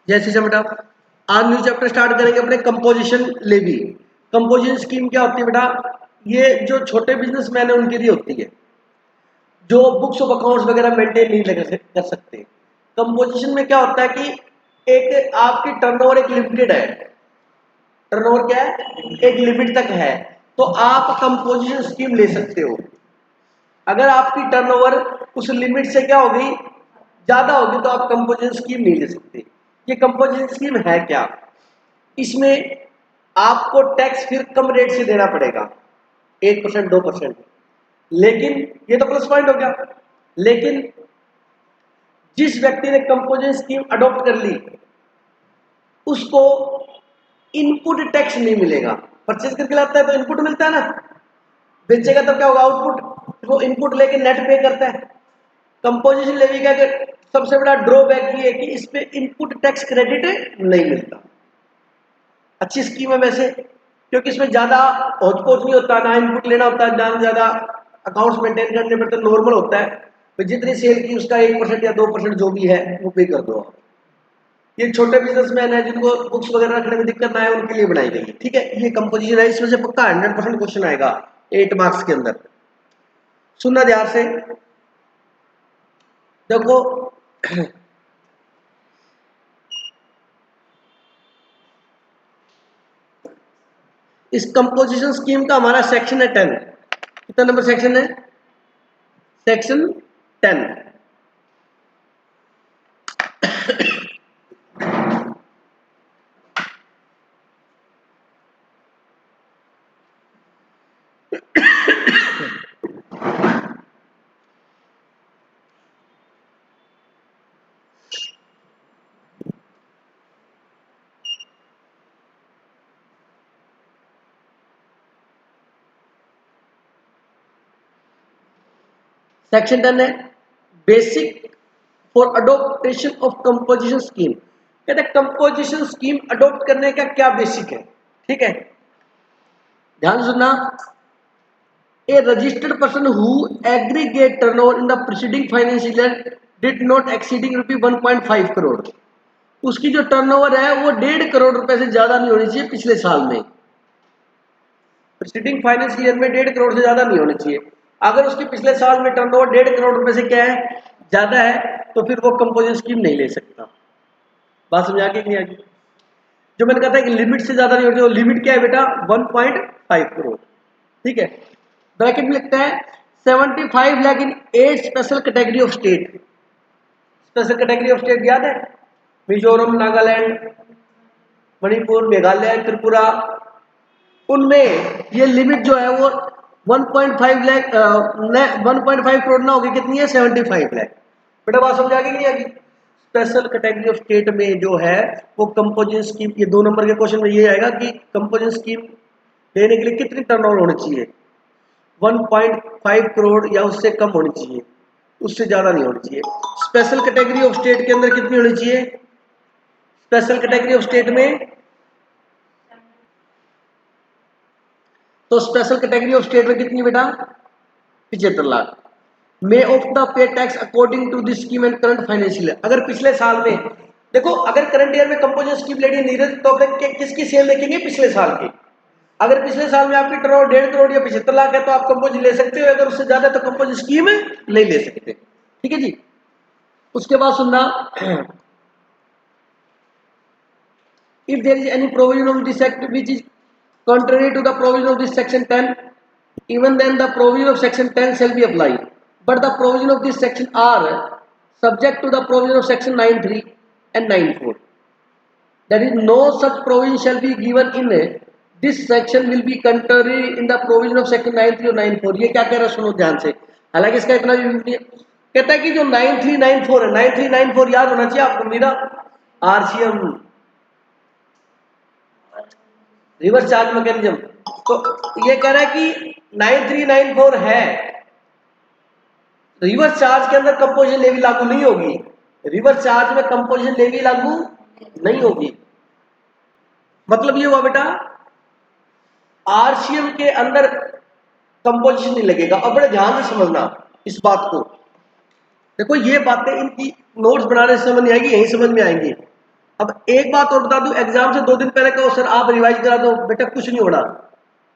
जैसे से बेटा आज न्यू चैप्टर स्टार्ट करेंगे अपने कंपोजिशन लेवी। कंपोजिशन स्कीम क्या होती है बेटा, ये जो छोटे बिजनेसमैन है उनके लिए होती है, जो बुक्स ऑफ अकाउंट्स वगैरह मेंटेन नहीं कर सकते। कंपोजिशन में क्या होता है कि एक आपकी टर्नओवर एक लिमिटेड है, टर्नओवर क्या है, एक लिमिट तक है, तो आप कंपोजिशन स्कीम ले सकते हो। अगर आपकी टर्नओवर उस लिमिट से क्या होगी, ज्यादा होगी, तो आप कंपोजिशन स्कीम नहीं ले सकते। ये कंपोजिशन स्कीम है क्या, इसमें आपको टैक्स फिर कम रेट से देना पड़ेगा, 1% 2%, लेकिन ये तो प्लस पॉइंट हो गया। लेकिन जिस व्यक्ति ने कंपोजिशन स्कीम अडॉप्ट कर ली उसको इनपुट टैक्स नहीं मिलेगा। परचेज करके लाता है तो इनपुट मिलता है ना, बेचेगा तो क्या होगा, आउटपुट। वो इनपुट लेके नेट पे करता है। कंपोजिशन लेवी का सबसे बड़ा ड्रॉबैक ये है कि इस पे इनपुट टैक्स क्रेडिट नहीं मिलता। अच्छी स्कीम है वैसे, क्योंकि इसमें ज्यादा होच पोच नहीं होता, ना इनपुट लेना होता है, ना ज्यादा अकाउंट्स मेंटेन करने पर, तो नॉर्मल होता है। तो जितनी सेल की उसका 1% या 2% जो भी है वो पे कर दो आप। ये छोटे बिजनेसमैन है जिनको बुक्स वगैरह रखने में दिक्कत ना है उनके लिए बनाई गई है, ठीक है। ये कंपोजिशन है, इसमें से पक्का 100% क्वेश्चन आएगा 8 मार्क्स के अंदर। सुनना ध्यान से, देखो इस कंपोजिशन स्कीम का हमारा सेक्शन है 10। कितना नंबर सेक्शन है, सेक्शन 10। सेक्शन 10 है basic for adoption of composition scheme. कहते हैं कंपोजिशन स्कीम अडॉप्ट करने का क्या बेसिक है, ठीक है। ध्यान सुनना, a registered person who aggregate turnover in the preceding financial year did not exceeding rupee 1.5 crore, उसकी जो टर्नओवर है वो 1.5 करोड़ रुपए से ज्यादा नहीं होनी चाहिए पिछले साल में। प्रीसीडिंग फाइनेंशियल ईयर में 1.5 करोड़ से ज्यादा नहीं होनी चाहिए। अगर उसके पिछले साल में टर्नओवर 1.5 करोड़ रुपए से क्या है, ज्यादा है, तो फिर वो कंपोजिशन स्कीम नहीं ले सकता। बात समझ आ गई कि नहीं आ गई। जो मैंने कहा था कि लिमिट से ज्यादा नहीं होती, वो लिमिट क्या है बेटा, 1.5 करोड़, ठीक है। ब्रैकेट में लिखता है 75 लाख इन 8 special category of state. Special category of state याद है, मिजोरम, नागालैंड, मणिपुर, मेघालय, त्रिपुरा, उनमें ये लिमिट जो है वो 1.5 लाख 1.5 करोड़ ना होगी, कितनी है, 75 लाख। बेटा बात समझ आ गई नहीं आ गई। स्पेशल कैटेगरी ऑफ स्टेट में जो है वो कंपोजिशन स्कीम, ये 2 नंबर के क्वेश्चन में ये आएगा कि कंपोजिशन स्कीम लेने के लिए कितनी टर्नओवर होनी चाहिए, 1.5 करोड़ या उससे कम होनी चाहिए, उससे ज्यादा नहीं होनी चाहिए। स्पेशल कैटेगरी ऑफ स्टेट के अंदर कितनी होनी चाहिए, स्पेशल कैटेगरी ऑफ स्टेट में, तो स्पेशल कैटेगरी ऑफ स्टेट में कितनी बेटा, 75 lakh. May of the pay tax according to this scheme and current financial. अगर पिछले साल में देखो, अगर करंट ईयर में कंपोजिशन स्कीम लेनी है नीरज, तो अपने किसकी सेल देखेंगे, पिछले साल की। अगर पिछले साल में आपकी टर्नओवर 1.5 करोड़ या 75 लाख है तो आप कंपोजिशन ले सकते हो, अगर उससे ज्यादा तो कंपोजिशन स्कीम नहीं ले सकते, ठीक है जी। उसके बाद सुनना, if there is any provision of this act which is contrary to the provision of this section 10, even then the provision of section 10 shall be applied, but the provision of this section are subject to the provision of section 9(3) and 9(4). That is, no such provision shall be given in this section will be contrary in the provision of section 9(3) और 9(4। ये क्या कह रहा है सुनो ध्यान से, हालांकि इसका इतना भी कहता है कि जो 9(3) 9(4 है, 9(3) 9(4 याद होना चाहिए आपको, मेरा आरसीएम, रिवर्स चार्ज मैकेनिज्म। तो ये कह रहा है कि 9394 है, रिवर्स चार्ज के अंदर कंपोजिशन लेवी लागू नहीं होगी, रिवर्स चार्ज में कंपोजिशन लेवी लागू नहीं होगी। मतलब ये हुआ बेटा, आरसीएम के अंदर कंपोजिशन नहीं लगेगा। अब बड़े ध्यान से समझना इस बात को, देखो ये बातें इनकी नोट्स बनाने से समझ नहीं आएगी, यही समझ में आएंगी। अब एक बात और बता दूं, एग्जाम से 2 दिन पहले कहो सर आप रिवाइज करा दो, बेटा कुछ नहीं होना।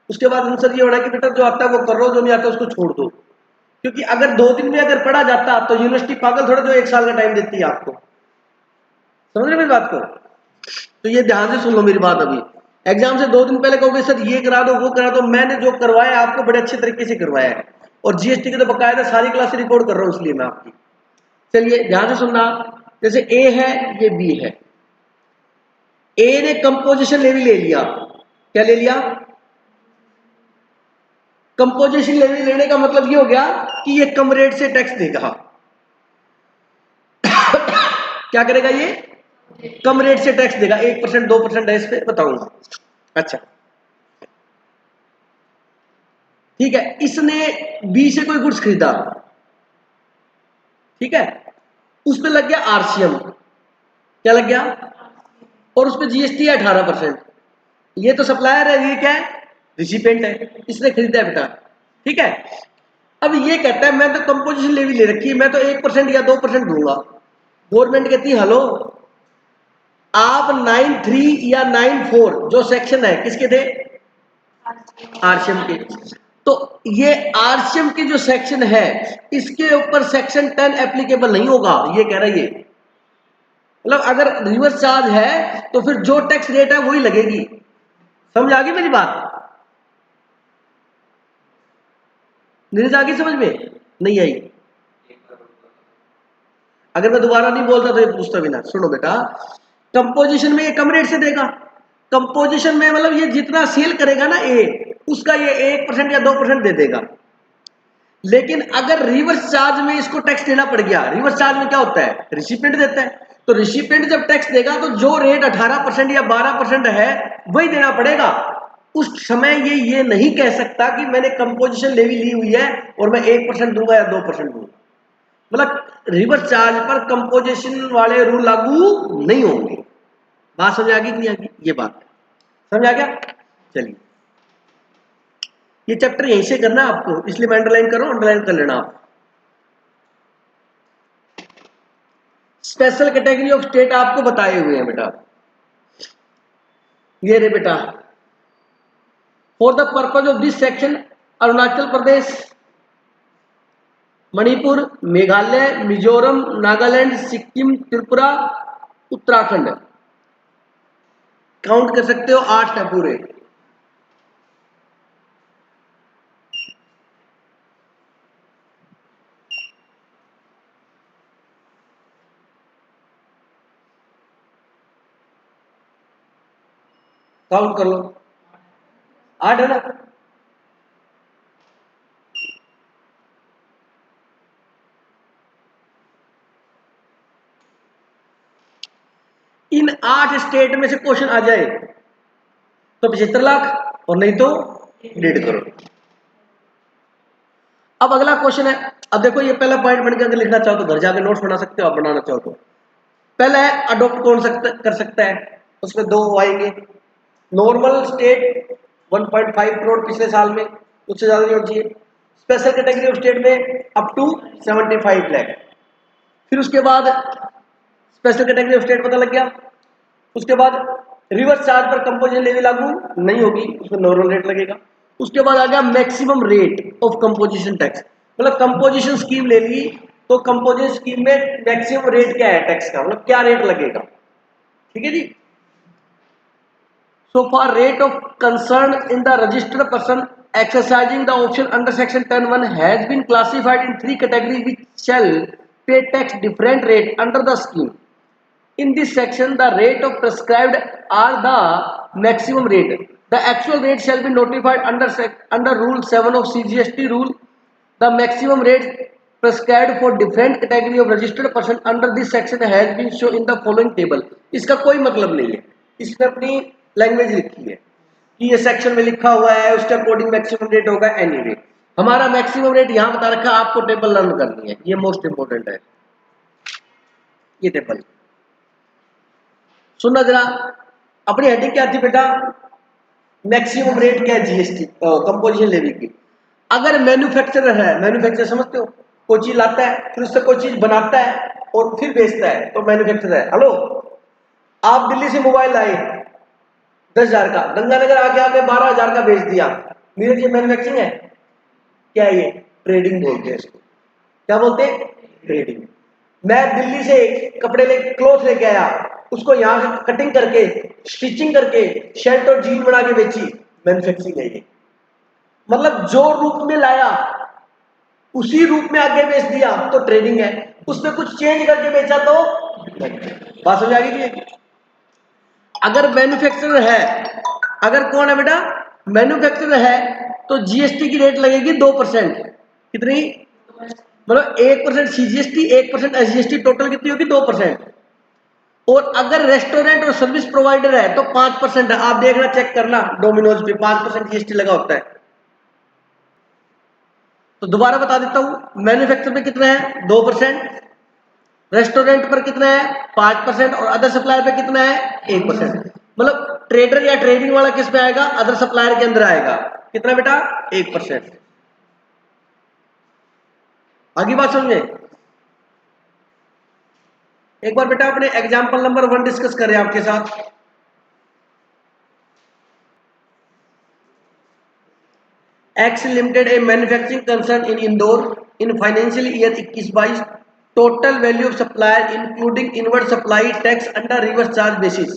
उसके बाद आंसर ये होना कि बेटा जो आता है वो कर लो, जो नहीं आता उसको छोड़ दो। क्योंकि अगर 2 दिन में अगर पढ़ा जाता तो यूनिवर्सिटी पागल थोड़ा जो 1 साल का टाइम देती है आपको। समझ रहे मेरी बात को? तो ये ध्यान से सुन लो मेरी बात। अभी एग्जाम से 2 दिन पहले कहोगे सर ये करा दो वो करा दो, मैंने जो करवाया आपको बड़े अच्छे तरीके से करवाया है, और जीएसटी की तो बकायदा सारी क्लास रिकॉर्ड कर रहा हूं इसलिए मैं आपकी। चलिए ध्यान से सुनना। जैसे ए है, ये बी है। ए ने कंपोजिशन लेवल ले लिया। क्या ले लिया? कंपोजिशन लेवल लेने का मतलब ये हो गया कि ये कम रेट से टैक्स देगा। क्या करेगा ये? कम रेट से टैक्स देगा। 1% 2% है, इस पे बताऊंगा। अच्छा ठीक है, इसने बी से कोई गुड्स खरीदा, ठीक है, उस पे लग गया आरसीएम। क्या लग गया? और उस पे जीएसटी है 18%। ये तो सप्लायर है, ये क्या है? रिसिपेंट है, इसने खरीदा है बेटा। ठीक है, अब ये कहता है मैं तो कंपोजिशन लेवी ले रखी है, मैं तो 1% या 2% दूंगा। गवर्नमेंट कहती है हेलो, आप 93 या 94 जो सेक्शन है किसके थे? आरसीएम के। तो ये आरसीएम के जो सेक्शन है इसके ऊपर सेक्शन 10 एप्लीकेबल नहीं होगा, ये कह रहा है। ये मतलब अगर रिवर्स चार्ज है तो फिर जो टैक्स रेट है वही लगेगी। समझ आ गई मेरी बात? नीरज आ गई समझ में? नहीं आई? अगर मैं दोबारा नहीं बोलता तो ये पूछता भी ना। सुनो बेटा, कंपोजिशन में ये कम रेट से देगा। कंपोजिशन में मतलब ये जितना सेल करेगा ना ए, उसका ये 1% या 2% दे देगा। लेकिन अगर रिवर्स चार्ज में इसको टैक्स देना पड़ गया, रिवर्स चार्ज में क्या होता है? रिसिपेंट देता है। तो रिसिपेंट जब टैक्स देगा तो जो रेट 18% या 12% है वही देना पड़ेगा। उस समय ये नहीं कह सकता कि मैंने कंपोजिशन लेवी ली हुई है और मैं 1% दूंगा या 2% दूंगा। मतलब रिवर्स चार्ज पर कंपोजिशन वाले रूल लागू नहीं होंगे। बात समझ आ गई कि नहीं आ गई? ये बात समझ आ गया? चलिए, ये चैप्टर यहीं से करना है आपको, इसलिए मैं अंडरलाइन कर रहा हूं, अंडरलाइन कर लेना आप। स्पेशल कैटेगरी ऑफ स्टेट आपको बताए हुए हैं बेटा, ये रे बेटा। For the purpose of this section Arunachal Pradesh, Manipur, Meghalaya, Mizoram, Nagaland, Sikkim, Tripura, Uttarakhand, count कर सकते हो 8 है पूरे। काउंट कर लो, 8 है ना? इन 8 स्टेट में से क्वेश्चन आ जाए तो 75 लाख, और नहीं तो 1.5 करोड़। अब अगला क्वेश्चन है। अब देखो ये पहला पॉइंट बन के अगर लिखना चाहो तो घर जाके नोट्स बना सकते हो, आप बनाना चाहो तो। पहला है अडॉप्ट कौन कर सकता है, उसमें 2 आएंगे। नॉर्मल स्टेट 1.5 करोड़ पिछले साल में, उससे ज्यादा नहीं होना चाहिए। स्पेशल कैटेगरी ऑफ स्टेट में अप टू 75 लाख। फिर उसके बाद स्पेशल कैटेगरी ऑफ स्टेट पता लग गया। उसके बाद रिवर्स चार्ज पर कंपोजिशन लेवी लागू नहीं होगी, उसमें नॉर्मल रेट लगेगा। उसके बाद आ गया maximum rate of composition tax, मतलब कंपोजिशन स्कीम ले ली तो कंपोजिशन स्कीम में मैक्सिमम रेट क्या है टैक्स का, मतलब क्या रेट लगेगा। ठीक है जी। So far rate of concern in the registered person exercising the option under section 10(1) has been classified in 3 categories which shall pay tax different rate under the scheme. In this section, the rate of prescribed are the maximum rate. The actual rate shall be notified under Rule 7 of CGST rule. The maximum rate prescribed for different category of registered person under this section has been shown in the following table. इसका कोई मतलब नहीं है, इसने अपनी language लिखी है कि ये सेक्शन में लिखा हुआ है उसके अकॉर्डिंग मैक्सिमम रेट होगा एनी रेट। हमारा मैक्सिमम रेट यहां बता रखा है, आपको टेबल लर्न करनी है, ये मोस्ट इंपोर्टेंट है। ये टेबल सुनना जरा, अपनी हेडिंग क्या थी बेटा? मैक्सिमम रेट क्या है जीएसटी कंपोजिशन लेवी की। अगर मैन्युफैक्चरर है, मैन्युफैक्चरर समझते हो, कोई चीज लाता है फिर उससे कोई चीज बनाता है और फिर बेचता है तो मैन्युफैक्चरर है। हेलो, आप दिल्ली से मोबाइल लाए 10,000 का, गंगानगर आके आपने 12,000 का बेच दिया, नीरज ये मैन्युफैक्चरिंग है क्या? ये ट्रेडिंग बोलते हैं इसको। क्या बोलते हैं? ट्रेडिंग। मैं दिल्ली से कपड़े ले क्लोथ लेके आया, उसको यहाँ से कटिंग करके स्टिचिंग करके शर्ट और जीन बना के बेची, मैन्युफैक्चरिंग है ये। मतलब जो रूप में लाया उसी रूप में आगे बेच दिया तो ट्रेडिंग है, उसमें कुछ चेंज करके बेचा तो बात समझ आ गई कि अगर मैन्युफैक्चरर है, अगर कौन है बेटा मैन्युफैक्चरर है, तो जीएसटी की रेट लगेगी 2%। कितनी? मतलब 1% सीजीएसटी 1% एसजीएसटी, टोटल कितनी होगी? 2%। और अगर रेस्टोरेंट और सर्विस प्रोवाइडर है तो 5% है। आप देखना चेक करना डोमिनोज पे 5% जीएसटी लगा होता है। तो दोबारा बता देता हूं, मैन्युफैक्चर पे कितना है? 2%, रेस्टोरेंट पर कितना है? 5%, और अदर सप्लायर पे कितना है? 1%। मतलब ट्रेडर या ट्रेडिंग वाला किस पे आएगा? अदर सप्लायर के अंदर आएगा। कितना बेटा? 1%। आगे बात समझे? एक बार बेटा अपने एग्जाम्पल नंबर 1 डिस्कस करें आपके साथ। X limited a manufacturing concern in Indore in financial year 21-22, total value of supplier including inward supply tax under reverse charge basis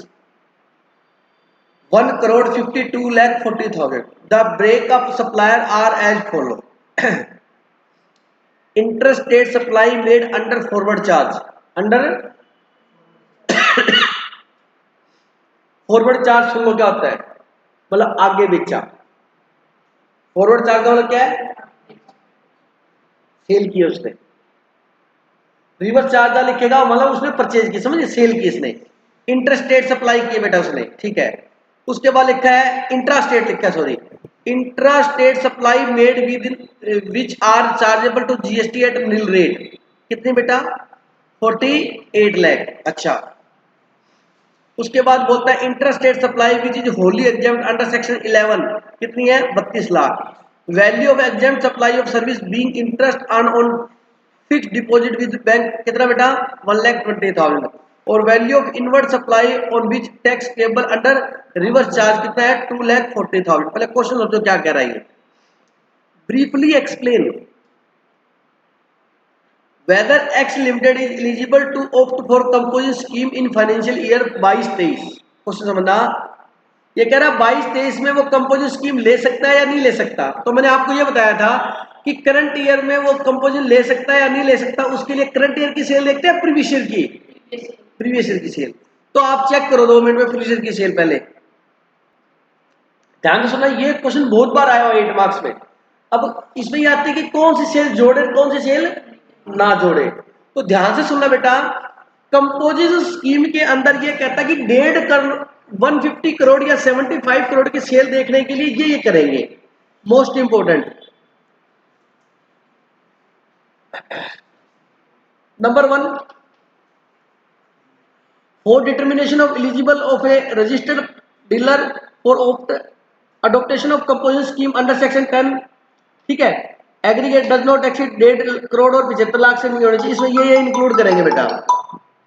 1,52,40,000। The breakup supplier are as follow. Interstate supply made under forward charge, under forward charge सुन लो क्या होता है, मतलब आगे बेचा। Forward charge का मतलब क्या है? सेल की उसने। रिवर्स चार्ज लिखेगा मतलब उसने परचेज की, समझिए सेल की इसने। इंटरस्टेट सप्लाई की बेटा उसने, ठीक है। उसके बाद लिखा है इंट्रास्टेट, लिखा है sorry, intrastate supply made within which are chargeable to GST at nil rate. कितनी बेटा? 48 लाख। अच्छा, उसके बाद बोलता है interstate supply which is wholly exempt under section 11, कितनी है? 32 lakh. Value of exempt supply of service being interest earn on fix deposit with bank, कितना बेटा? 1,20,000। और value of inward supply on which tax payable under reverse charge कितना है? 2,40,000। पहले question समझो क्या कह रहा है ये। Briefly explain whether X Limited is eligible to opt for composition scheme in financial year 22-23। Question समझना, ये कह रहा 22-23 में वो कंपोजिशन स्कीम ले सकता है या नहीं ले सकता। तो मैंने आपको ये बताया था कि करंट ईयर में वो कंपोजिशन ले सकता है या नहीं ले सकता, उसके लिए करंट ईयर की सेल देखते हैं प्रीवियस ईयर की, प्रीवियस ईयर की सेल। तो आप चेक करो 2 मिनट में प्रीवियस ईयर की सेल। पहले ध्यान से सुनना, ये क्वेश्चन बहुत बार आया हुआ 8 मार्क्स में। अब इसमें ये आती है कि कौन सी सेल जोड़े कौन सी सेल ना जोड़े। तो ध्यान से सुनना बेटा, कंपोजिशन स्कीम के अंदर ये कहता है कि 1.5 करोड़ 150 करोड़ या 75 करोड़ की सेल देखने के लिए ये करेंगे। Most important number 1, for determination of eligible of a registered dealer for adoption of composition scheme under section 10, ठीक है। Aggregate does not exceed 1.5 crore और 75 लाख से नहीं होनी चाहिए। इसमें ये इंक्लूड करेंगे बेटा,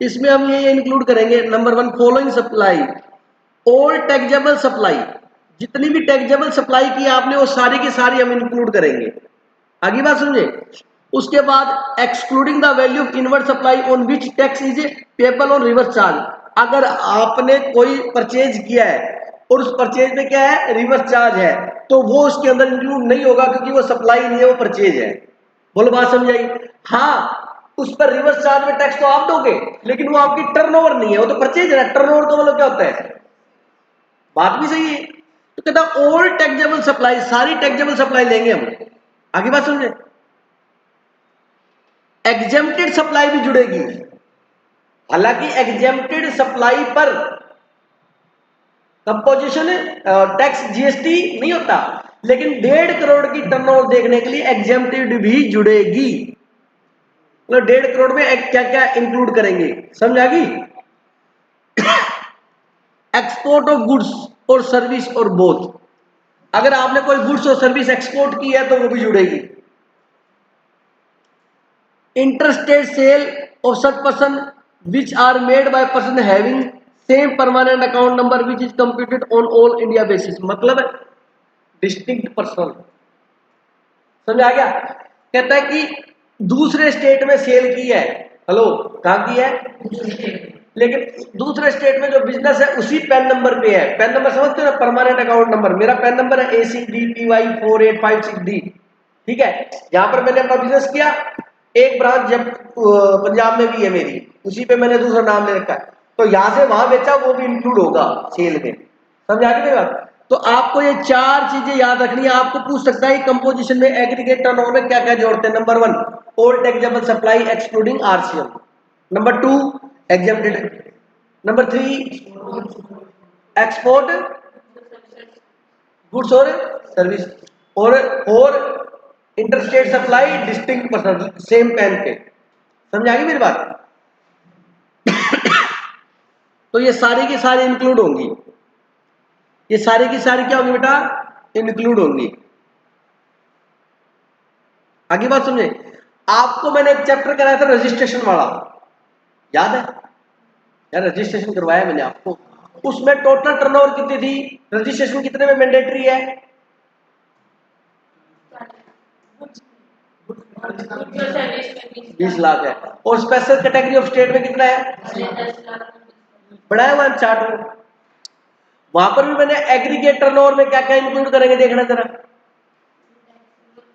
इसमें हम ये इंक्लूड करेंगे। Number 1, following supply all taxable supply, जितनी भी टैक्सेबल सप्लाई की आपने वो सारी की सारी हम इंक्लूड करेंगे। आगे बात समझे। उसके बाद excluding the value of inward supply on which tax is payable on reverse charge. अगर आपने कोई परचेज किया है और उस परचेज में क्या है? रिवर्स चार्ज है, तो वो उसके अंदर इंक्लूड नहीं होगा क्योंकि वो सप्लाई नहीं है, वो परचेज है। बोलो बात समझ आई? हाँ, उस पर रिवर्स चार्ज में टैक्स तो आप दोगे, लेकिन वो आपकी टर्नओवर नहीं है, वो तो परचेज है। टर्नओवर तो मतलब क्या होता है? बात भी सही है। तो कहता ऑल टैक्सेबल सप्लाई, सारी टैक्सेबल सप्लाई लेंगे हम। आगे बात समझे। एग्जेम्प्टेड सप्लाई भी जुड़ेगी, हालांकि एग्जेम्प्टेड सप्लाई पर कंपोजिशन टैक्स जीएसटी नहीं होता, लेकिन 1.5 करोड़ की टर्नओवर देखने के लिए एग्जेम्प्टेड भी जुड़ेगी। मतलब 1.5 करोड़ में क्या क्या इंक्लूड करेंगे, समझ आ गई। एक्सपोर्ट ऑफ गुड्स और सर्विस और बोथ, अगर आपने कोई गुड्स और सर्विस एक्सपोर्ट की है तो वो भी जुड़ेगी। Interstate sale of such person which are made by person having same permanent account number which is computed on all India basis, मतलब डिस्टिंक्ट पर्सन। समझ आ गया? कहता है कि दूसरे स्टेट में सेल की है, हेलो कहां की है, लेकिन दूसरे स्टेट में जो बिजनेस है उसी पैन नंबर पे है। पैन नंबर समझते हो ना, परमानेंट अकाउंट नंबर। मेरा पैन नंबर है ACDPY4856D, ठीक है। यहां पर मैंने अपना बिजनेस किया, एक ब्रांच जब पंजाब में भी है मेरी, उसी पे मैंने दूसरा नाम ले रखा है, तो यहां से वहां बेचा वो भी इंक्लूड होगा सेल में। समझ आ गई मेरी बात? तो आपको ये चार चीजें याद रखनी है। आपको पूछ सकता है कंपोजिशन में एग्रीगेट टर्नओवर में क्या क्या जोड़ते हैं। Number 1 old taxable supply excluding RCM. Number 2 exempted. Number 3 export goods और सर्विस। और 4 interstate supply distinct person, same pan पे। समझ आ गई मेरी बात? तो ये सारी की सारी इंक्लूड होंगी, ये सारी की सारी क्या होंगी बेटा, इंक्लूड होंगी। आगे बात समझे? आपको मैंने एक चैप्टर कराया था रजिस्ट्रेशन वाला, याद है यार? रजिस्ट्रेशन करवाया मैंने आपको, उसमें टोटल टर्नओवर कितनी थी, रजिस्ट्रेशन कितने में मैंडेटरी है, 20 लाख है। और स्पेशल कैटेगरी ऑफ स्टेट में कितना है, बढ़ाया हुआ चार्ट। वहां पर भी मैंने एग्रीगेट टर्नओवर में क्या क्या इंक्लूड करेंगे देखना जरा।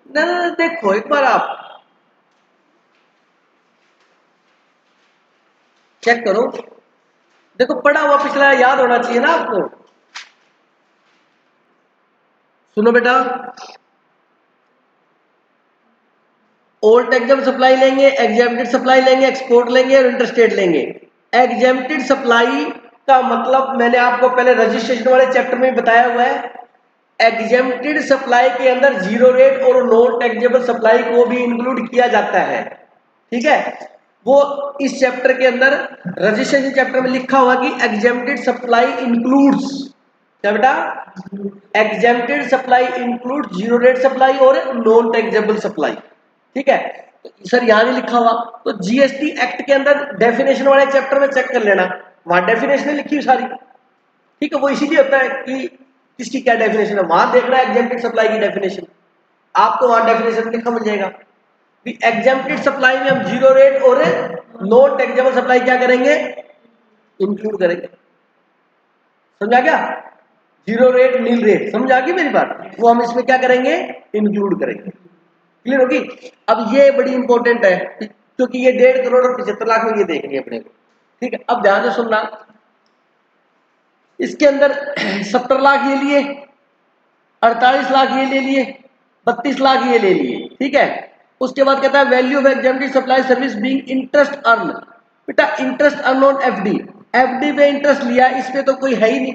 ना ना देखो एक बार आप चेक करो, देखो पढ़ा हुआ पिछला याद होना चाहिए ना आपको। सुनो बेटा, ओल्ड टैक्सेबल सप्लाई लेंगे, एग्जेम्प्टेड सप्लाई लेंगे, एक्सपोर्ट लेंगे और इंटरस्टेट लेंगे। एग्जेम्प्टेड सप्लाई का मतलब मैंने आपको पहले रजिस्ट्रेशन वाले चैप्टर में बताया हुआ है। एग्जेम्प्टेड सप्लाई के अंदर जीरो रेट और नॉन टैक्सेबल सप्लाई को भी इंक्लूड किया जाता है, ठीक है। वो इस चैप्टर के अंदर रजिस्ट्रेशन चैप्टर में लिखा हुआ कि एग्जेम्प्टेड सप्लाई इंक्लूड्स, क्या बेटा, exempted supply include zero rate supply और नॉन टैक्सेबल सप्लाई, ठीक है। तो सर यहां नहीं लिखा हुआ, तो जीएसटी एक्ट के अंदर डेफिनेशन वाले चैप्टर में चेक कर लेना, वहां डेफिनेशन लिखी हुई सारी, ठीक है। वो इसीलिए होता है कि किसकी क्या डेफिनेशन है, वहां देखना है एग्जेम्प्टेड सप्लाई की डेफिनेशन, आपको वहां डेफिनेशन लिखा मिल जाएगा। एग्जेम्प्टेड सप्लाई में हम जीरो रेट और नॉन टैक्सेबल सप्लाई क्या करेंगे, इंक्लूड करेंगे। समझा क्या? जीरो रेट नील रेट, समझ आ गई मेरी बात? वो हम इसमें क्या करेंगे, इंक्लूड करेंगे। क्लियर होगी? अब ये बड़ी इंपॉर्टेंट है क्योंकि ये 1.5 करोड़ और 75 लाख में ये देखनी है अपने को, ठीक है। अब ध्यान से सुनना, इसके अंदर 70 लाख ये लिए, 48 लाख ये ले लिए, 32 लाख ये ले लिए, ठीक है। उसके बाद कहता है value of exempted supply service being interest earn. बेटा interest earn on FD, FD पे इंटरेस्ट लिया, इस पे तो कोई है ही नहीं,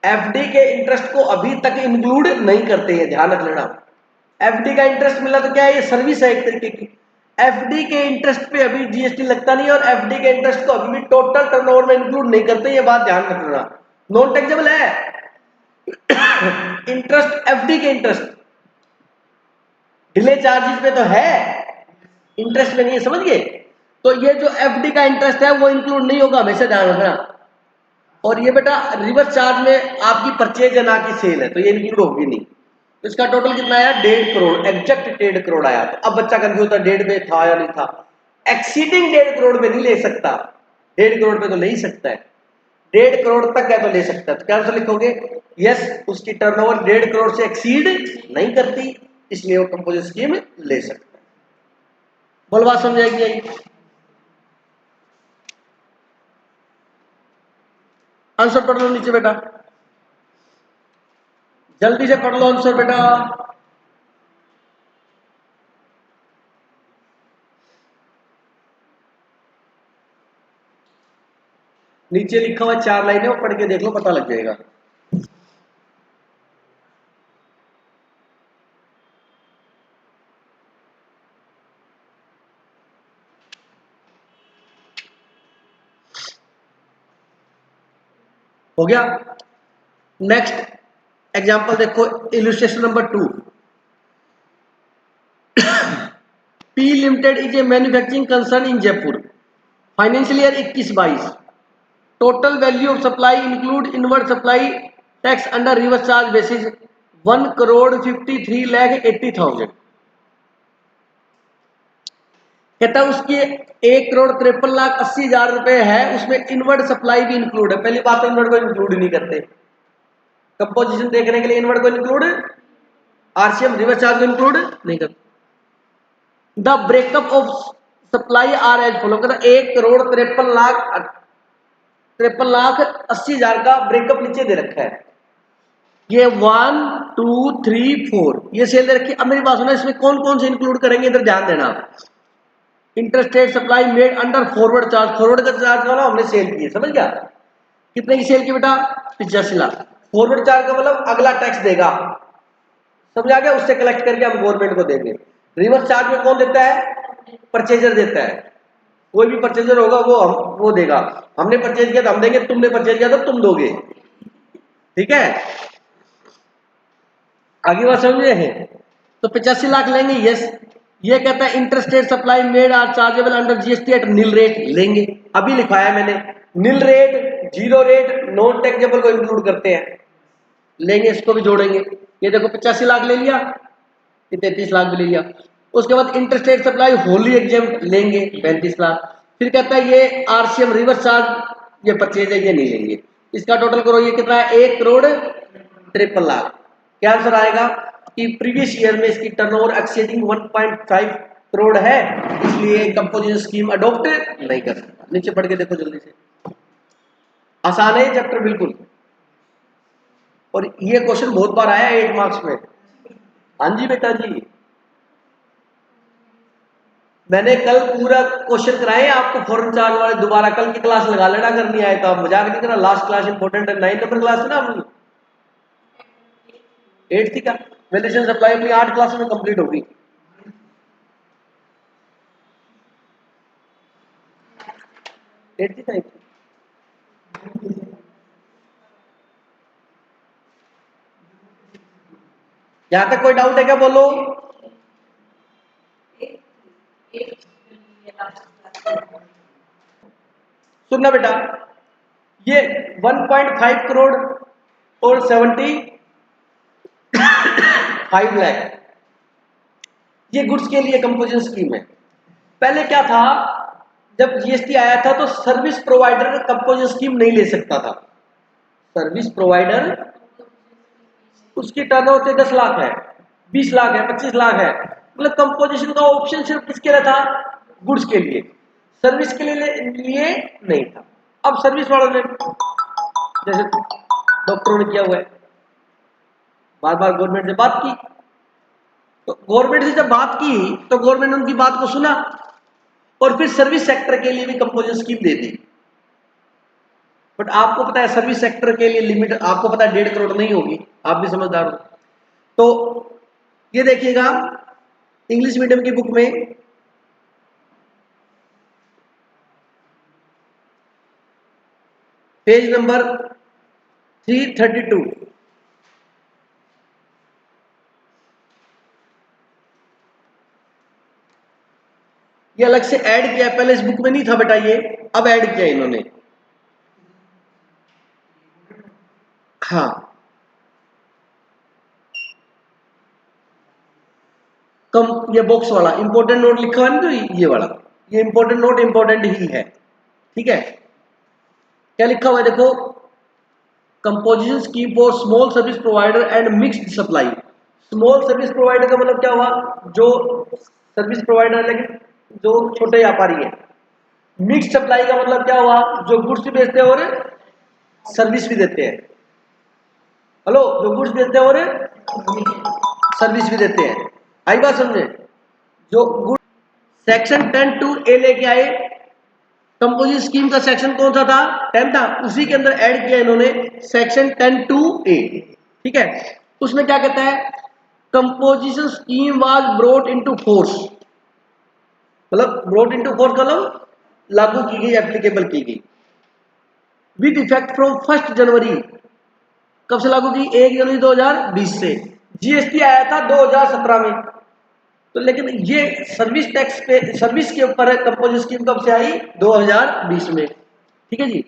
एफडी के इंटरेस्ट को अभी तक इंक्लूड नहीं करते हैं, ध्यान रख लेना। एफडी का इंटरेस्ट मिला तो क्या है, ये सर्विस है एक तरीके की। एफडी के इंटरेस्ट पे अभी जीएसटी लगता नहीं है, और एफडी के इंटरेस्ट को अभी भी टोटल टर्नओवर में इंक्लूड नहीं करते, ये बात ध्यान रख लेना। नॉन टैक्सेबल है इंटरेस्ट, एफडी के इंटरेस्ट, डिले चार्जेस पे तो है, इंटरेस्ट में नहीं है, समझ गए? तो ये जो एफडी का इंटरेस्ट है वो इंक्लूड नहीं होगा, हमेशा ध्यान रखना। और ये बेटा रिवर्स चार्ज में आपकी परचेज है ना कि सेल है, तो ये इंक्लूड होगी नहीं। तो इसका टोटल कितना आया, 1.5 करोड़, एग्जैक्ट 1.5 करोड़ आया। तो अब बच्चा कंफ्यूज था, 1.5 में था या नहीं था। एक्सीडिंग 1.5 करोड़ में नहीं ले सकता, 1.5 करोड़ पे तो ले ही सकता है, 1.5 करोड़ तक है तो ले सकता है। तो क्या आंसर लिखोगे, यस उसकी टर्नओवर 1.5 करोड़ से एक्सीड नहीं करती, इसलिए वो कंपोजिट स्कीम ले सकता है। बोल बात समझाएगी? आंसर पढ़ लो नीचे बेटा, जल्दी से पढ़ लो आंसर बेटा। नीचे लिखा हुआ 4 लाइनें, वो पढ़ के देख लो, पता लग जाएगा। हो गया? नेक्स्ट एग्जांपल देखो, illustration number 2। P limited is a manufacturing concern in Jaipur, financial year 21-22। Total value of supply include inward supply tax under reverse charge basis 1,53,80,000। कहता है उसकी 1,53,80,000 रुपए है, उसमें इनवर्ड सप्लाई भी इंक्लूड है। पहली बात तो इनवर्ड को इंक्लूड ही नहीं करते, कंपोजिशन देखने के लिए इनवर्ड को इंक्लूड, आरसीएम रिवर्स चार्ज को इंक्लूड नहीं करते। The breakup of supply are as follow, कहता 1,53,80,000 का ब्रेकअप नीचे दे रखा है। ये 1 2 3 4 ये सेल दे रखी है। अब मेरी बात सुना, इसमें कौन कौन से इंक्लूड करेंगे इधर ध्यान देना। Interstate supply made under forward charge, forward का चार्ज वाला हमने सेल किए, समझ गया। कितने की सेल की बेटा? 85 लाख। फॉरवर्ड चार्ज का मतलब अगला टैक्स देगा, समझ आ गया, उससे कलेक्ट करके हम गवर्नमेंट को देंगे। रिवर्स चार्ज में कौन देता है? परचेजर देता है। कोई भी परचेजर होगा वो देगा। हमने परचेज किया तो हम देंगे, तुमने परचेज किया तो तुम दोगे, ठीक है। आगे बात समझे हैं? तो 85 लाख लेंगे, यस। ये कहता है interstate supply made are chargeable under GST at nil rate, लेंगे। अभी लिखवाया मैंने, nil rate, zero rate, non taxable को इंक्लूड करते हैं, लेंगे, इसको भी जोड़ेंगे। ये देखो 85 लाख ले लिया, ये 33 लाख भी ले लिया। उसके बाद इंटरस्टेट सप्लाई होली एग्जेम्प्ट लेंगे 35 लाख। फिर कहता है ये आरसीएम रिवर्स चार्ज, ये परचेज है, ये नहीं लेंगे। इसका टोटल करो, ये कितना है? 1,53,00,000। क्या आंसर आएगा कि प्रीवियस ईयर में इसकी टर्नओवर एक्सीडिंग 1.5 करोड़ है, इसलिए कंपोजिशन स्कीम अडॉप्ट नहीं कर सकता। नीचे पढ़ के देखो जल्दी से, आसान है चैप्टर बिल्कुल। और ये क्वेश्चन बहुत बार आया है 8 मार्क्स में। हाँ जी बेटा जी, मैंने कल पूरा क्वेश्चन कराए आपको फॉरेन चार्ज वाले, दोबारा कल की क्लास लगा लेना अगर नहीं आए तो। आप मजाक नहीं करना, लास्ट क्लास इंपॉर्टेंट है, 9 नंबर क्लास है ना अपनी, 8th का वैल्यूएशन सप्लाई अपनी 8 क्लास में कंप्लीट होगी। यहां तक कोई डाउट है क्या? बोलो। सुनना बेटा, ये 1.5 करोड़ और 75 लाख ये गुड्स के लिए कंपोजिशन स्कीम है। पहले क्या था, जब जीएसटी आया था तो सर्विस प्रोवाइडर कंपोजिशन स्कीम नहीं ले सकता था। सर्विस प्रोवाइडर, उसकी टर्नओवर 10 लाख है, 20 लाख है, 25 लाख है, मतलब कंपोजिशन का ऑप्शन सिर्फ किसके लिए था? गुड्स के लिए, सर्विस के लिए नहीं था। अब सर्विस वालों ने, जैसे डॉक्टरों ने किया हुआ है, बार बार गवर्नमेंट से बात की, तो गवर्नमेंट से जब बात की तो गवर्नमेंट ने उनकी बात को सुना और फिर सर्विस सेक्टर के लिए भी composition scheme they the. But आपको पता है सर्विस सेक्टर के लिए लिमिट आपको पता है 1.5 करोड़ नहीं होगी, आप भी समझदार हो। तो ये देखिएगा इंग्लिश मीडियम की बुक में पेज नंबर 332, ये अलग से ऐड किया है, पहले इस बुक में नहीं था बेटा, ये अब ऐड किया इन्होंने। हाँ, कम ये बॉक्स वाला इंपॉर्टेंट नोट लिखा हुआ है ना, तो ये वाला, ये इंपॉर्टेंट नोट इंपॉर्टेंट ही है, ठीक है। क्या लिखा हुआ है देखो, composition scheme for small service provider and mixed supply. Small service provider का मतलब क्या हुआ? जो सर्विस प्रोवाइडर लेकिन जो छोटे व्यापारी है। मिक्स्ड सप्लाई का मतलब क्या हुआ? जो गुड्स भी बेचते हैं और सर्विस भी देते हैं। हेलो, जो गुड्स बेचते हैं और सर्विस भी देते हैं, आई बात समझे? जो गुड सेक्शन 10 टू ए लेके आए, कंपोजिशन स्कीम का सेक्शन कौन सा था? 10 था, उसी के अंदर ऐड किया इन्होंने सेक्शन 10 टू ए, ठीक है। उसमें क्या कहता है? Composition scheme was brought into force, मतलब ब्रोट इनटू फोर्स मतलब लागू की गई, एप्लीकेबल की गई विद इफेक्ट फ्रॉम 1 जनवरी। कब से लागू की? 1 जनवरी 2020 से। जीएसटी आया था 2017 में, तो लेकिन ये सर्विस टैक्स पे, सर्विस के ऊपर है कंपोजिशन स्कीम, कब से आई? 2020 में, ठीक है जी।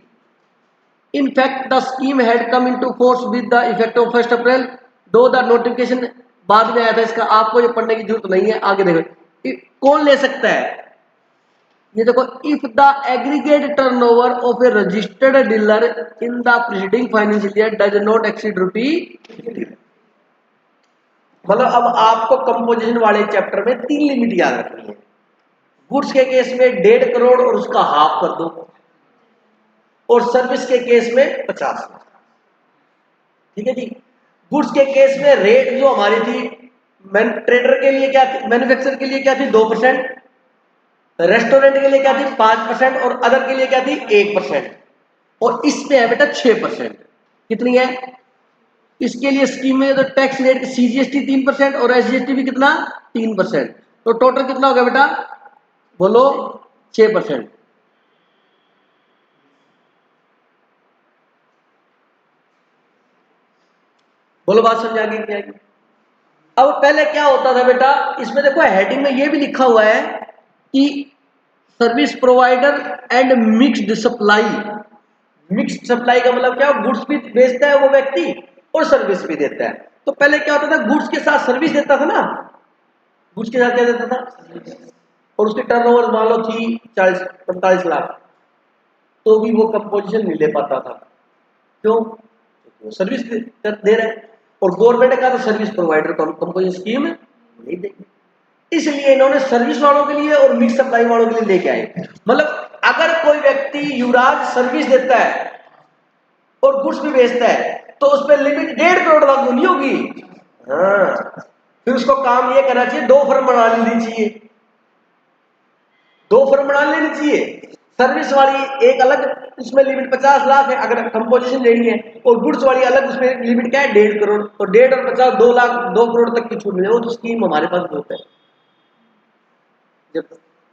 In fact the scheme had come into force with the effect of 1 April, though the notification बाद में आया था इसका, आपको ये पढ़ने की जरूरत नहीं है, आगे देखो कौन ले सकता है। ये देखो, if the aggregate turnover of a registered dealer in the preceding financial year does not exceed rupee, मतलब अब आपको कंपोजिशन वाले चैप्टर में 3 लिमिट याद रखनी है। गुड्स के केस में 1.5 करोड़ और उसका हाफ कर दो, और सर्विस के केस में 50 लाख। ठीक है जी। गुड्स के केस में रेट जो हमारी थी, ट्रेडर के लिए क्या थी, मैन्युफैक्चरर के लिए क्या थी 2%, रेस्टोरेंट के लिए क्या थी 5%, और अदर के लिए क्या थी 1%, और इसमें है बेटा 6%। कितनी है इसके लिए स्कीम में, तो टैक्स रेट सीजीएसटी 3% और एसजीएसटी भी कितना 3%, तो टोटल कितना हो गया बेटा बोलो 6%। बोलो बात समझ आ गई क्या? अब पहले क्या होता था बेटा, इसमें देखो हेडिंग में ये भी लिखा हुआ है कि service provider and mixed supply. Mixed supply का मतलब क्या, गुड्स भी बेचता है वो व्यक्ति और सर्विस भी देता है। तो पहले क्या होता था, गुड्स के साथ सर्विस देता था ना, गुड्स के साथ क्या देता था, और उसकी टर्नओवर मान लो थी 40-45 लाख, तो भी वो कंपोजिशन नहीं ले पाता था। क्यों? वो सर्विस दे रहा है, और गवर्नमेंट का तो सर्विस प्रोवाइडर को हम कंपोजिशन स्कीम नहीं देंगे, इसलिए इन्होंने सर्विस वालों के लिए और मिक्स सप्लाई वालों के लिए लेके आए। मतलब अगर कोई व्यक्ति युवराज सर्विस देता है और गुड्स भी बेचता है, तो उस पर लिमिट 1.5 करोड़ लागू नहीं होगी। हाँ, फिर उसको काम ये करना चाहिए, 2 फर्म बना लेनी चाहिए, 2 फर्म बना लेनी चाहिए। सर्विस वाली एक अलग, उसमें लिमिट 50 लाख है अगर कंपोजिशन लेनी है, और गुड्स वाली अलग, उसमें लिमिट क्या है 1.5 करोड़। तो 1.5 और 50 2 लाख, 2 करोड़ तक की छूट मिले, वो तो स्कीम हमारे पास बहुत है। जब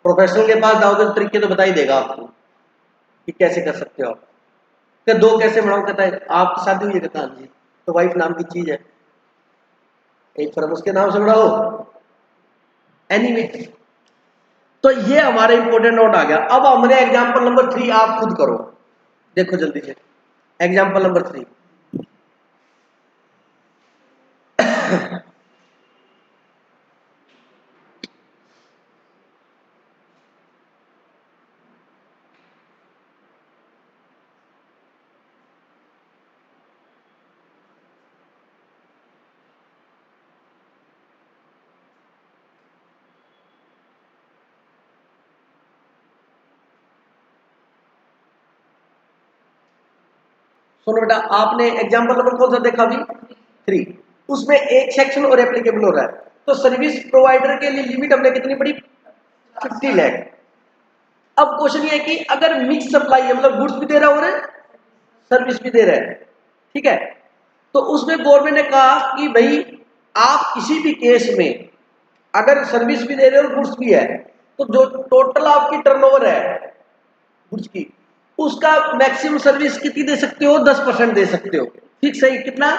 प्रोफेशनल के पास जाओगे तो तरीके तो बता ही देगा आपको कि कैसे कर सकते हो आप। क्या 2 कैसे बढ़ाओ, कहता है आपकी शादी हुई है, कहता हाँ जी, तो वाइफ नाम की चीज है, एक फर्म उसके नाम से बढ़ाओ। एनीवे, तो ये हमारे इंपोर्टेंट नोट आ गया। अब हमने एग्जांपल नंबर 3 आप खुद करो, देखो जल्दी से एग्जांपल नंबर 3। सुनो बेटा, आपने एग्जांपल नंबर कौन सा देखा अभी 3, उसमें एक सेक्शन और एप्लीकेबल हो रहा है। तो सर्विस प्रोवाइडर के लिए लिमिट हमने कितनी पड़ी 50 लाख। अब क्वेश्चन ये है कि अगर मिक्स सप्लाई है, मतलब गुड्स भी दे रहा है और सर्विस भी दे रहा है, ठीक है, तो उसमें गवर्नमेंट ने कहा कि भाई आप किसी भी केस में अगर सर्विस भी दे रहे हो और गुड्स भी है, तो जो टोटल आपकी टर्नओवर है गुड्स की, उसका मैक्सिमम सर्विस कितनी दे सकते हो 10% दे सकते हो। ठीक सही, कितना?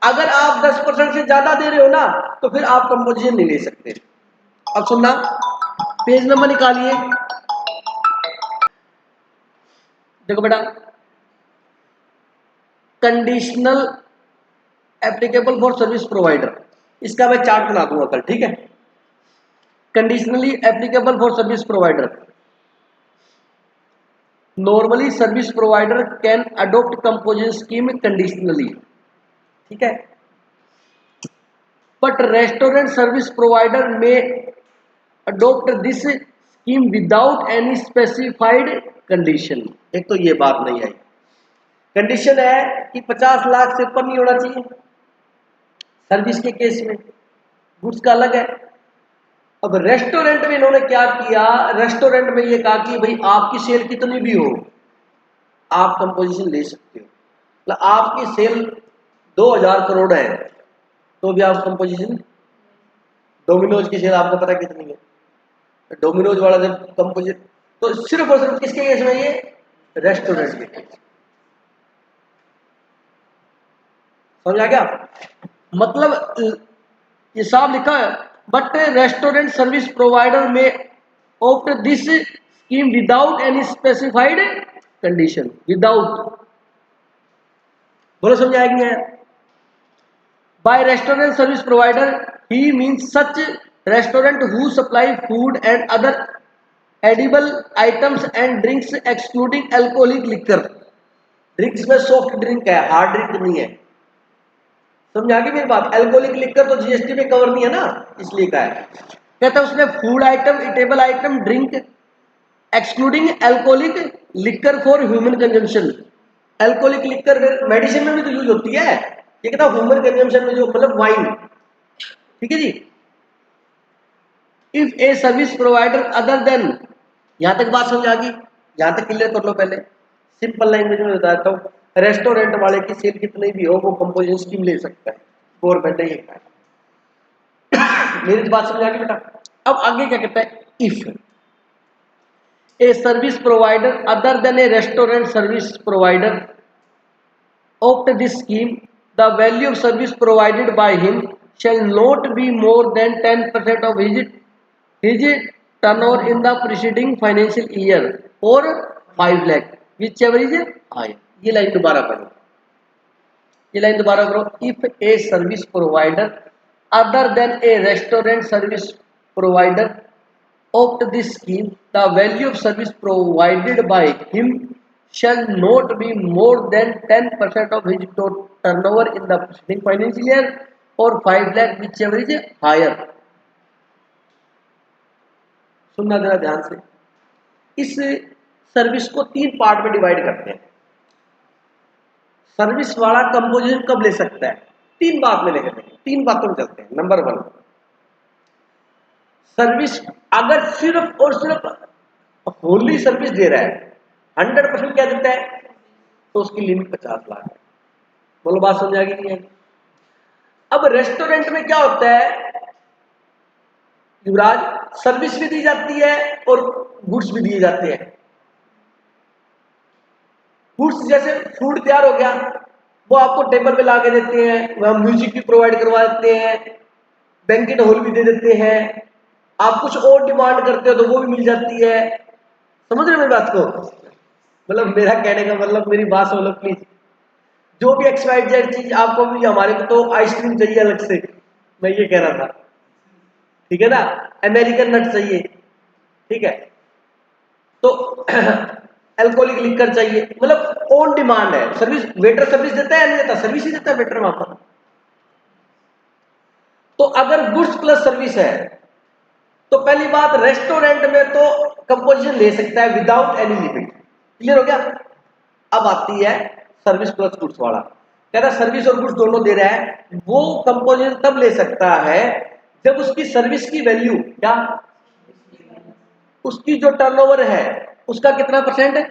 अगर आप 10% से ज्यादा दे रहे हो ना, तो फिर आप कंपोजिशन नहीं ले सकते। अब सुनना, पेज नंबर निकालिए, देखो बेटा, conditional applicable for service provider, इसका मैं चार्ट बना दूंगा कल, ठीक है। Conditionally applicable for service provider, normally service provider can adopt composition scheme conditionally, ठीक है, बट रेस्टोरेंट सर्विस प्रोवाइडर में adopt this scheme without any specified condition. एक तो ये बात नहीं आई, कंडीशन है कि 50 लाख से ऊपर नहीं होना चाहिए सर्विस के केस में, गुड्स का अलग है। अब रेस्टोरेंट में इन्होंने क्या किया, रेस्टोरेंट में ये कहा कि भाई आपकी सेल कितनी भी हो आप कंपोजिशन ले सकते हो, मतलब आपकी सेल 2000 करोड़ है तो भी आप कंपोजिशन, डोमिनोज की सेल आपको पता कितनी है, डोमिनोज वाला जब कंपोजिट, तो सिर्फ और सिर्फ किसके केस में, ये रेस्टोरेंट के केस। समझ आ गया? मतलब ये साफ लिखा है, बट रेस्टोरेंट सर्विस प्रोवाइडर में opt this scheme without any specified condition without, बोलो समझ आएगी है। बाय रेस्टोरेंट सर्विस प्रोवाइडर ही means such restaurant who supply food and other edible items and drinks excluding alcoholic liquor. Drinks में soft drink है, hard drink नहीं है। समझ आ गई मेरी बात। अल्कोहलिक लिकर तो जीएसटी में कवर नहीं है ना, इसलिए कहा है। कहता है उसमें food item, edible item, drink excluding alcoholic liquor for human consumption. Alcoholic liquor medicine में भी तो यूज होती है, ये कहता ह्यूमन कंजम्पशन में जो मतलब वाइन, ठीक है जी। If a service provider other than, यहां तक बात समझ आ गई, यहां तक क्लियर कर लो। पहले सिंपल लैंग्वेज में बताता हूँ, रेस्टोरेंट वाले की सेल कितनी भी हो वो कंपोजिशन स्कीम ले सकता है, गवर्नमेंट ने ये कहा है। मेरी तो बात समझ आ गई बेटा। अब आगे क्या कहता है, if a service provider other then A restaurant service provider opt this scheme, the value of service provided by him shall not be more than 10% of his turnover in the preceding financial year or 5 lakh, whichever is higher। ये line दोबारा करो, ये line दोबारा करो। If a service provider other then A restaurant service provider opt this scheme, the value of service provided by him shall not be more than 10% of his total turnover in the preceding financial year or 5 lakh, whichever is higher। सुनना जरा ध्यान से। इस service को 3 part में divide करते हैं। Service वाला कंपोजिशन कब ले सकता है, 3 बात में लेकर, 3 बातों में चलते हैं। नंबर 1, सर्विस अगर सिर्फ और सिर्फ होली सर्विस दे रहा है, 100% क्या देता है, तो उसकी लिमिट 50 लाख है। बोलो बात समझ आ गई नहीं है। अब रेस्टोरेंट में क्या होता है युवराज, सर्विस भी दी जाती है और गुड्स भी दिए जाते हैं। गुड्स जैसे फूड तैयार हो गया, वो आपको टेबल पे ला के देते हैं, वह म्यूजिक भी प्रोवाइड करवा देते हैं, बैंकेट हॉल भी दे देते हैं। आप कुछ और डिमांड करते हो तो वो भी मिल जाती है। समझ रहे मेरी बात को, मतलब मेरा कहने का मतलब, मेरी बात सुन लो प्लीज। जो भी XYZ चीज आपको भी, हमारे को तो आइसक्रीम चाहिए अलग से, मैं ये कह रहा था, ठीक है ना, अमेरिकन नट चाहिए, ठीक है, तो अल्कोहलिक लिकर चाहिए, मतलब ऑन डिमांड है। सर्विस वेटर सर्विस देता है या नहीं देता, सर्विस ही देता है वेटर वहां पर। तो अगर गुड्स प्लस सर्विस है तो पहली बात, रेस्टोरेंट में तो कंपोजिशन ले सकता है विदाउट एनी लिमिट। क्लियर हो गया। अब आती है सर्विस प्लस गुड्स वाला, कह रहा सर्विस और गुड्स दोनों दे रहा है, वो कंपोजिशन तब ले सकता है जब उसकी सर्विस की वैल्यू, क्या उसकी जो टर्नओवर है उसका कितना परसेंट है,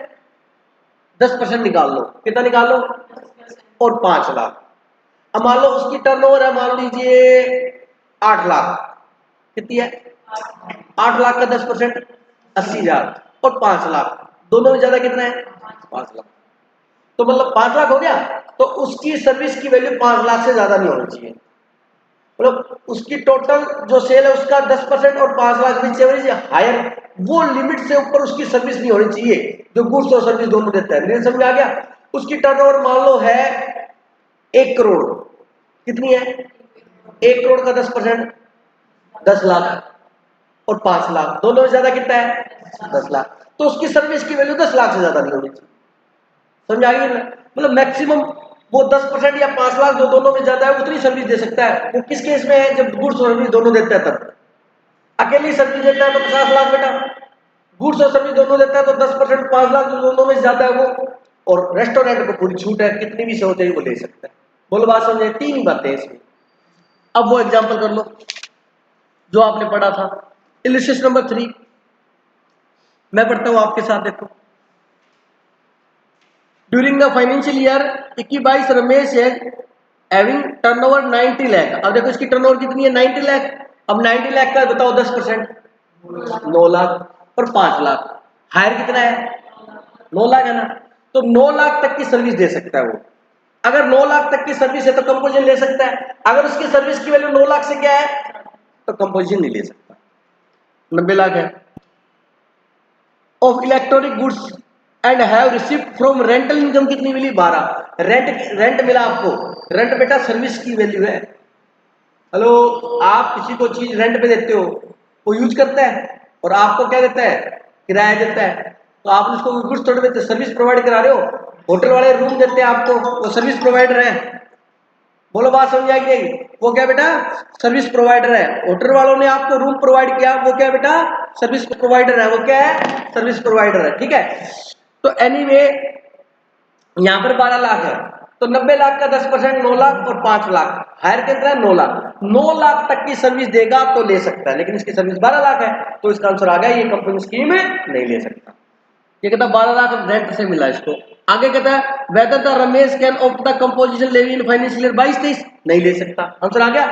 10% निकाल लो। कितना निकाल लो, और 5 लाख। अब मान लो उसकी टर्नओवर है, मान लीजिए 8 लाख, कितनी है, 8 लाख का 10% 80,000, और 5 लाख, दोनों में ज्यादा कितना है, 5 लाख। तो मतलब 5 लाख हो गया, तो उसकी सर्विस की वैल्यू 5 लाख से ज्यादा नहीं होनी चाहिए। मतलब उसकी टोटल जो सेल है उसका 10% और 5 लाख बीच एवरेज हायर, वो लिमिट से ऊपर उसकी सर्विस नहीं होनी चाहिए, जो गुड्स और सर्विस दोनों देता है। मेरे समझ आ गया। उसकी टर्नओवर मान लो है 1 करोड़, कितनी है, 1 करोड़ का 10% 10 लाख, और 5 लाख, दोनों में ज्यादा कितना है, 10 लाख। तो उसकी सर्विस की वैल्यू 10 लाख से ज्यादा नहीं होनी चाहिए। समझ आ गई। मतलब मैक्सिमम वो 10% या 5 लाख, जो दोनों में ज्यादा है उतनी सर्विस दे सकता है। वो किस केस में है, जब गुड्स और सर्विस दोनों देता है तब। अकेली सर्विस देता है तो 50 लाख बेटा, गुड्स और सर्विस दोनों देता है तो 10% 5 लाख, जो दोनों में ज्यादा है वो। और रेस्टोरेंट को पूरी छूट है, कितनी भी से होते वो ले सकता है। बोलो बात समझे, 3 ही बातें इसमें। अब वो एग्जाम्पल कर लो जो आपने पढ़ा था, इलिस्ट्रेशन नंबर 3 मैं पढ़ता हूं आपके साथ, देखो। During the financial year 21-22 Ramesh है हैविंग टर्नओवर 90 लाख। अब देखो इसकी टर्नओवर कितनी है, 90 लाख। अब 90 लाख का बताओ 10%, 9 लाख और 5 लाख, हायर कितना है, 9 लाख है ना। तो 9 लाख तक की सर्विस दे सकता है वो। अगर 9 लाख तक की सर्विस है तो कंपोजिशन ले सकता है। अगर उसकी सर्विस की वैल्यू 9 लाख से क्या है तो कंपोजिशन नहीं ले सकता। 90 लाख है। Of electronic goods and have received from rental income कितनी मिली 12। रेंट मिला आपको। रेंट बेटा सर्विस की वैल्यू है। हेलो, आप किसी को चीज रेंट पे देते हो, वो यूज करता है और आपको क्या देता है, किराया देता है। तो आप उसको गुड्स थोड़े देते, सर्विस प्रोवाइड करा रहे हो। होटल वाले रूम देते हैं आपको, वो सर्विस प्रोवाइडर है। बोलो बात समझ आई नहीं? वो क्या बेटा, सर्विस प्रोवाइडर है। होटल वालों ने आपको रूम प्रोवाइड किया, वो क्या बेटा, सर्विस प्रोवाइडर है। वो क्या है, सर्विस प्रोवाइडर है। ठीक है। तो एनीवे यहां पर 12 लाख है, तो 90 लाख का 10%, 9 लाख और 5 लाख। हायर कितना है, 9 लाख। 9 लाख तक की सर्विस देगा तो ले सकता है, लेकिन इसकी सर्विस 12 लाख है, तो इसका आंसर आ गया ये कंपनी स्कीम है, नहीं ले सकता। ये कहता 12 लाख रेंट से मिला इसको। आगे कहता है whether the Ramesh can opt the composition levy in financial year 22-23, नहीं ले सकता। आंसर आ गया,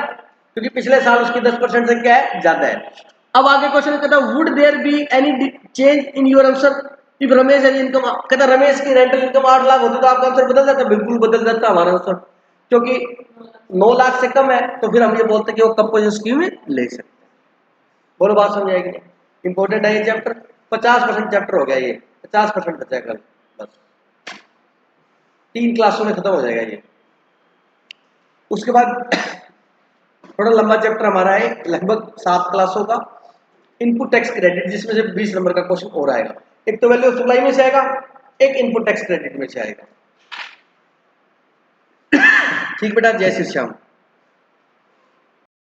क्योंकि पिछले साल उसकी 10% से क्या है, ज्यादा है। अब आगे क्वेश्चन कहता है would there be any change in your answer if Ramesh as income. कहता रमेश की रेंटल इनकम 8 लाख होती तो आपका आंसर बदल जाता। बिल्कुल बदल जाता हमारा आंसर, क्योंकि 9 लाख से कम है, तो फिर हम ये बोलते कि वो कंपोजिशन स्कीम में ले सकते। बोलो बात समझ आएगी? इंपॉर्टेंट है ये चैप्टर। 50% चैप्टर हो गया ये, 50% बचा कल, बस 3 क्लासों में खत्म हो जाएगा ये। उसके बाद थोड़ा लंबा चैप्टर हमारा है, लगभग 7 क्लासों का, इनपुट टैक्स क्रेडिट, जिसमें से 20 नंबर का क्वेश्चन और आएगा। एक तो वैल्यू ऑफ सप्लाई में से आएगा, एक इनपुट टैक्स क्रेडिट में से आएगा। ठीक बेटा, जय श्री श्याम।